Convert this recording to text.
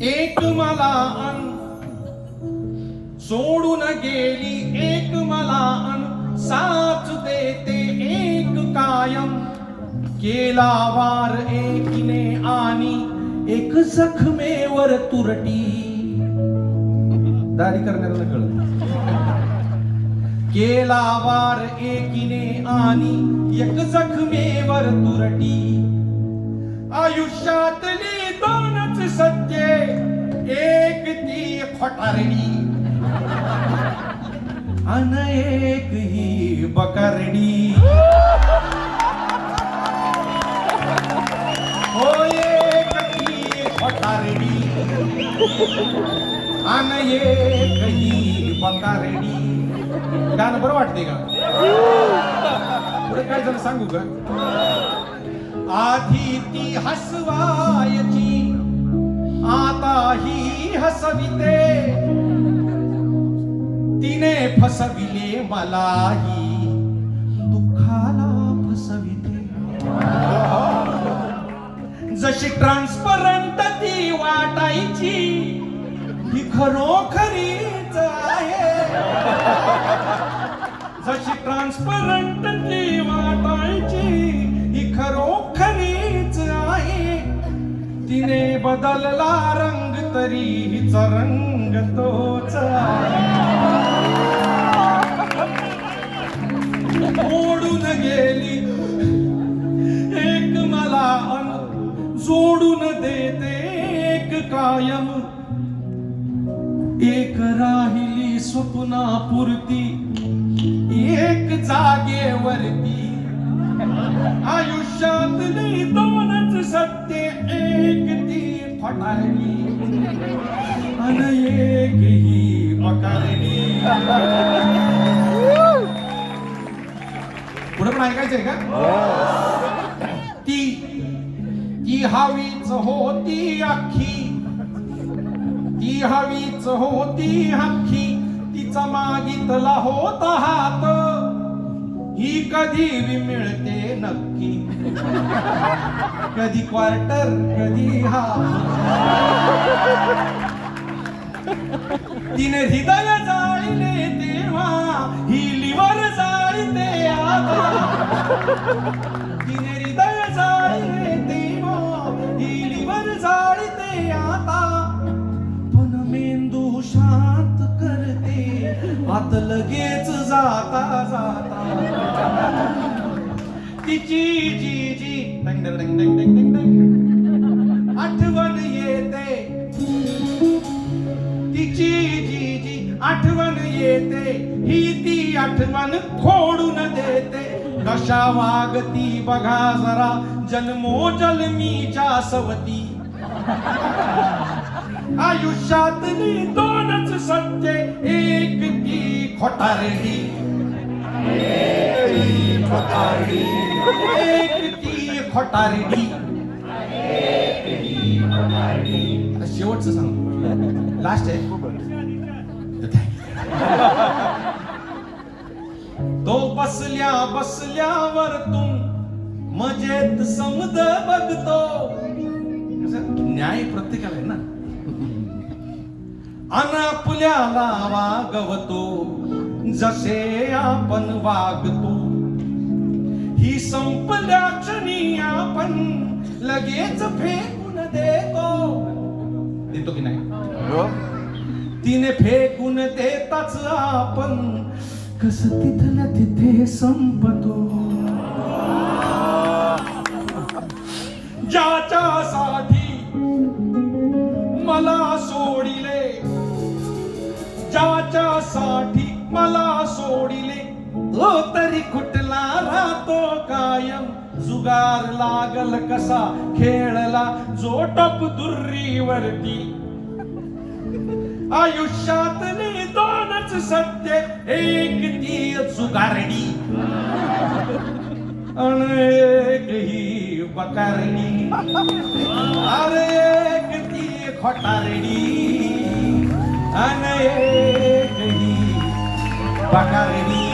एक मला अन सोडून गेली, एक मला अन साथ देते एक कायम. केला वार एकीने आणि एक जखमेवर तुरटी. दाढी करण्याला कळत. केला वार एकीने आणि एक जखमेवर तुरटी. आयुष्यातली दोनच सत्ये, एक ती खोटारडी अन एक ही बकारडी. हो एक ही खोटारडी अन एक ही बकारडी. गाणं बरं वाटते का? पुढे काय झालं सांगू का? आधी ती हसवायची, आता ही हसविते. तिने फसविले मलाही, दुःखाला फसविते. जशी ट्रान्सपरंट ती वाटायची, ही खरोखरीच आहे. जशी ट्रान्सपरंट ती वाटायची, ही खरोखरीच आहे. तिने बदलला रंग तरी हिचा रंग तोच आहे. ओढून गेली एक मला अन जोडून देते एक कायम. एक राहिली स्वप्नापुरती, एक जागेवरती. आयुष्यातली दोनच सत्य, एक ती फटारडी अन एक ही बकारडी. पुढे पण ऐकायचंय का? ती हवीच होती अख्खी, ती हवीच होती अख्खी. तिचा मागितला होता हात, ही कधी मिळते नक्की. कधी क्वार्टर कधी हाफ. तिने हृदय जाळले तेव्हा, ही लिव्हर जाळते आता. तिने हृदय जाळले तेव्हा, ही लिव्हर जाळते आता. पण मेंदू शांत करते आत लगेच जाता जाता. तिची जी जी डंग डंग डंग डंग डंग डंग आठवण येते. तिची जी जी आठवण येते, ही ती आठवण खोडून देते. कशा वागती बघा जरा जन्मोजन्मीच्या सवती. आयुष्यातली दोनच सत्य, एक ती खोटारडी एक ती खोटारडी. आता शेवटचं सांग, लास्ट आहे. तो बसल्या बसल्यावर तुम मजेत समद बघतो. न्याय प्रत्येकाला आहे ना. अन आपल्याला वागवतो जसे आपण वागतो. ही संपल्या क्षणी आपण लगेच फेकून देतो की नाही? तिने फेकून देताच आपण कस तिथल्या तिथे संपतो. ज्याच्यासाठी मला सोडिले, ज्याच्यासाठी मला सोडिले, तो तरी कुठला राहतो कायम. जुगार लागल कसा खेळला जो टप दुर्रीवरती. आयुष्यातली दोनच सत्य, एक ती जुगारडी अन एक ही बकारडी. अरे एक ती खोटारडी अन एक ही बकारडी.